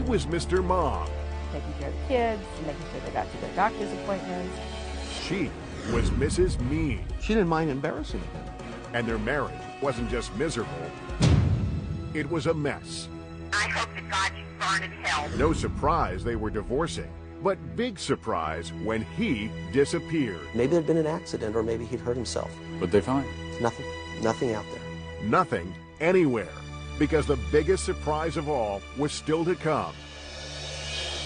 was Mr. Mom. Taking care of the kids, making sure they got to their doctor's appointments. She was Mrs. Mean. She didn't mind embarrassing him. And their marriage wasn't just miserable, it was a mess. I hope to God you burn in hell. No surprise they were divorcing, but big surprise when he disappeared. Maybe there'd been an accident, or maybe he'd hurt himself. What'd they find? Nothing. Nothing out there. Nothing, anywhere, because the biggest surprise of all was still to come.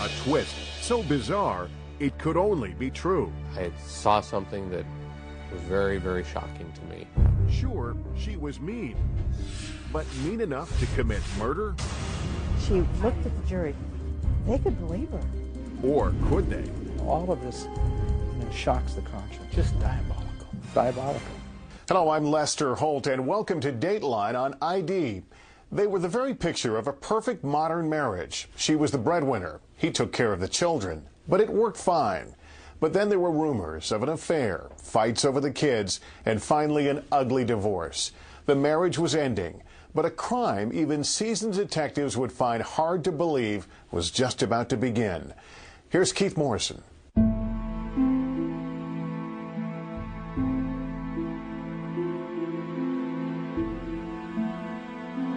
A twist so bizarre, it could only be true. I saw something that was very, very shocking to me. Sure, she was mean, but mean enough to commit murder? She looked at the jury. They could believe her. Or could they? All of this shocks the conscience. Just diabolical. Diabolical. Hello, I'm Lester Holt, and welcome to Dateline on ID. They were the very picture of a perfect modern marriage. She was the breadwinner. He took care of the children. But it worked fine. But then there were rumors of an affair, fights over the kids, and finally an ugly divorce. The marriage was ending, but a crime even seasoned detectives would find hard to believe was just about to begin. Here's Keith Morrison.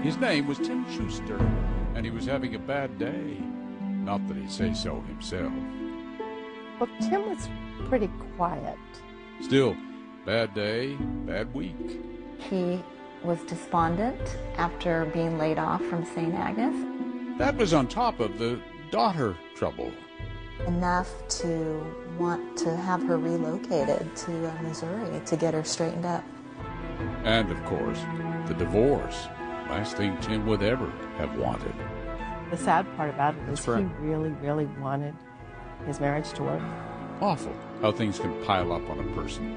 His name was Tim Schuster, and he was having a bad day. Not that he'd say so himself. Well, Tim was pretty quiet. Still, bad day, bad week. He was despondent after being laid off from St. Agnes. That was on top of the daughter trouble. Enough to want to have her relocated to Missouri to get her straightened up. And, of course, the divorce. Last thing Tim would ever have wanted. The sad part about it is right. he really, really wanted his marriage to work. Awful how things can pile up on a person.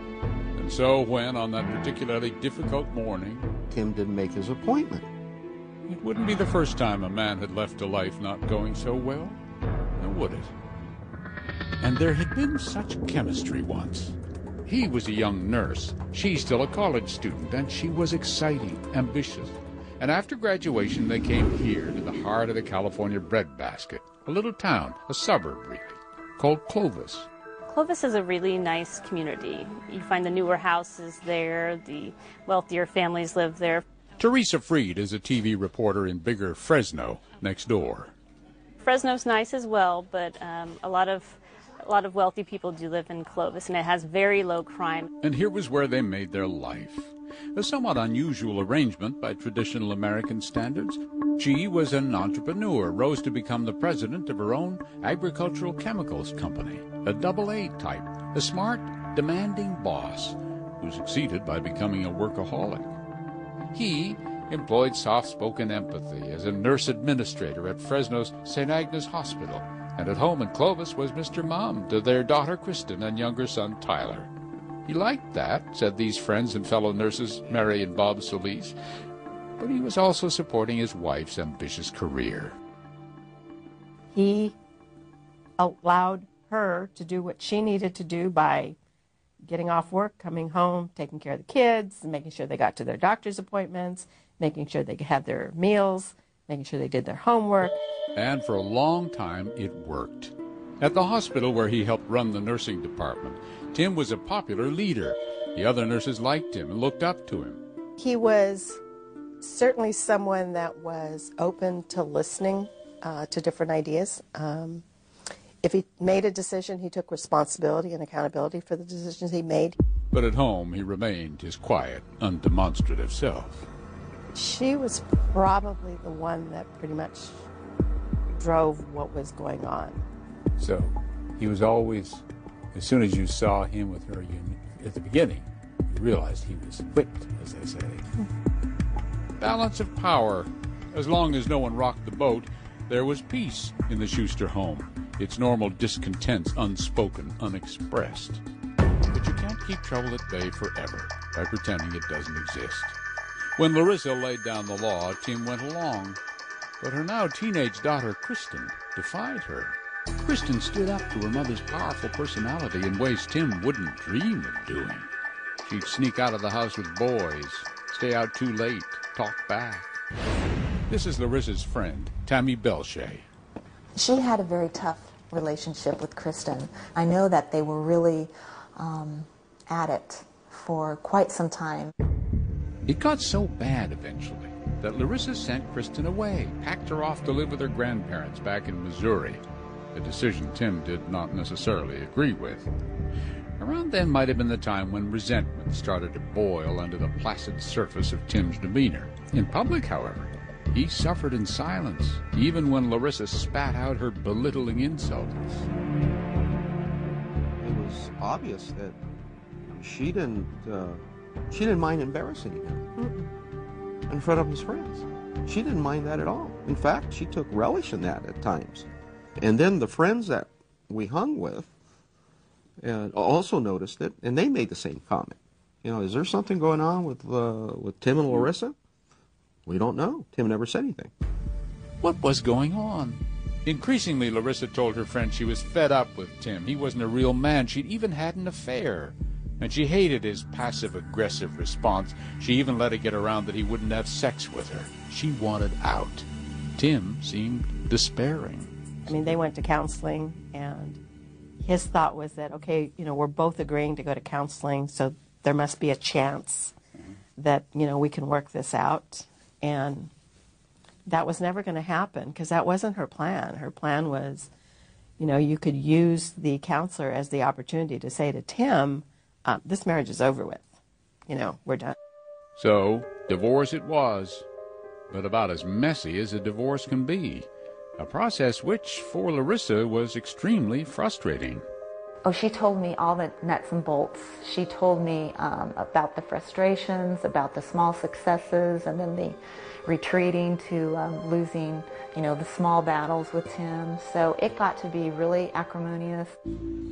And so when, on that particularly difficult morning, Tim didn't make his appointment. it wouldn't be the first time a man had left a life not going so well, now would it? And there had been such chemistry once. He was a young nurse, she still a college student, and she was exciting, ambitious. And after graduation, they came here to the heart of the California breadbasket, a little town, a suburb really, called Clovis. Clovis is a really nice community. You find the newer houses there, the wealthier families live there. Teresa Freed is a TV reporter in bigger Fresno, next door. Fresno's nice as well, but a lot of wealthy people do live in Clovis, and it has very low crime. And here was where they made their life. A somewhat unusual arrangement by traditional American standards. She was an entrepreneur, rose to become the president of her own agricultural chemicals company, a AA type, a smart, demanding boss who succeeded by becoming a workaholic. He employed soft-spoken empathy as a nurse administrator at Fresno's St. Agnes Hospital, and at home in Clovis was Mr. Mom to their daughter Kristen and younger son Tyler. He liked that, said these friends and fellow nurses Mary and Bob Solis, but he was also supporting his wife's ambitious career. He allowed her to do what she needed to do by getting off work, coming home, taking care of the kids, making sure they got to their doctor's appointments, making sure they had their meals, making sure they did their homework. And for a long time, it worked. At the hospital where he helped run the nursing department, Tim was a popular leader. The other nurses liked him and looked up to him. He was certainly someone that was open to listening to different ideas. If he made a decision, he took responsibility and accountability for the decisions he made. But at home, he remained his quiet, undemonstrative self. She was probably the one that pretty much drove what was going on. So he was always, as soon as you saw him with her at the beginning, you realized he was whipped, as they say. Balance of power. As long as no one rocked the boat, there was peace in the Schuster home. Its normal discontents unspoken, unexpressed. But you can't keep trouble at bay forever by pretending it doesn't exist. When Larissa laid down the law, Tim went along. But her now teenage daughter, Kristen, defied her. Kristen stood up to her mother's powerful personality in ways Tim wouldn't dream of doing. She'd sneak out of the house with boys, stay out too late, talk back. This is Larissa's friend, Tammy Belshea. She had a very tough relationship with Kristen. I know that they were really at it for quite some time. It got so bad eventually that Larissa sent Kristen away, packed her off to live with her grandparents back in Missouri, a decision Tim did not necessarily agree with. Around then might have been the time when resentment started to boil under the placid surface of Tim's demeanor. In public, however, he suffered in silence, even when Larissa spat out her belittling insults. It was obvious that she didn't mind embarrassing him in front of his friends. She didn't mind that at all. In fact, she took relish in that at times. And then the friends that we hung with also noticed it, and they made the same comment. You know, is there something going on with Tim and Larissa? We don't know. Tim never said anything. What was going on? Increasingly, Larissa told her friend she was fed up with Tim. He wasn't a real man. She'd even had an affair. And she hated his passive-aggressive response. She even let it get around that he wouldn't have sex with her. She wanted out. Tim seemed despairing. I mean, they went to counseling, and his thought was that, okay, you know, we're both agreeing to go to counseling, so there must be a chance that, you know, we can work this out. And that was never going to happen because that wasn't her plan. Her plan was, you know, you could use the counselor as the opportunity to say to Tim, this marriage is over with. You know, we're done. So, divorce it was, but about as messy as a divorce can be. A process which, for Larissa, was extremely frustrating. Oh, she told me all the nuts and bolts. She told me about the frustrations, about the small successes, and then the retreating to losing, you know, the small battles with Tim. So it got to be really acrimonious.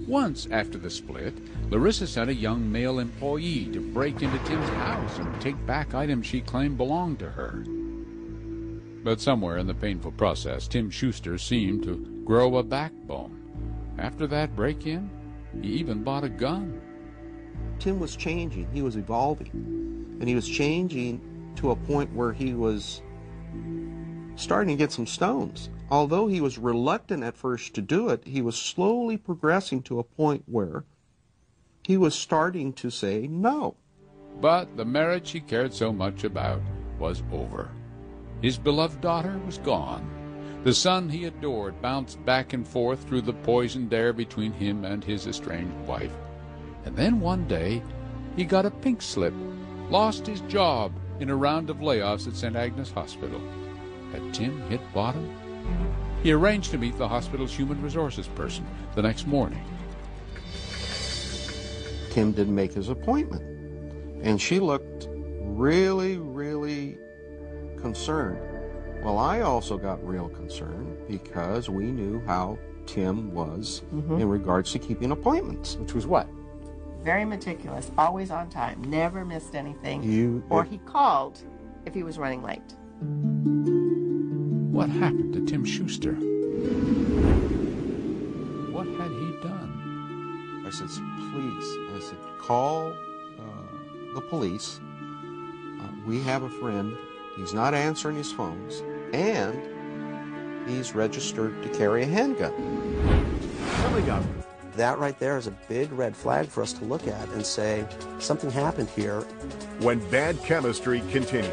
Once after the split, Larissa sent a young male employee to break into Tim's house and take back items she claimed belonged to her. But somewhere in the painful process, Tim Schuster seemed to grow a backbone. After that break-in, he even bought a gun. Tim was changing. He was evolving. And he was changing to a point where he was starting to get some stones. Although he was reluctant at first to do it, he was slowly progressing to a point where he was starting to say no. But the marriage he cared so much about was over. His beloved daughter was gone. The son he adored bounced back and forth through the poisoned air between him and his estranged wife. And then one day, he got a pink slip, lost his job in a round of layoffs at St. Agnes Hospital. Had Tim hit bottom? He arranged to meet the hospital's human resources person the next morning. Tim didn't make his appointment. And she looked really, really concerned. Well, I also got real concerned because we knew how Tim was in regards to keeping appointments. Which was what? Very meticulous, always on time, never missed anything. He called if he was running late. What happened to Tim Schuster? What had he done? I said, please, I said, call the police. We have a friend. He's not answering his phones, and he's registered to carry a handgun. Coming up, That right there is a big red flag for us to look at and say, something happened here. when bad chemistry continues.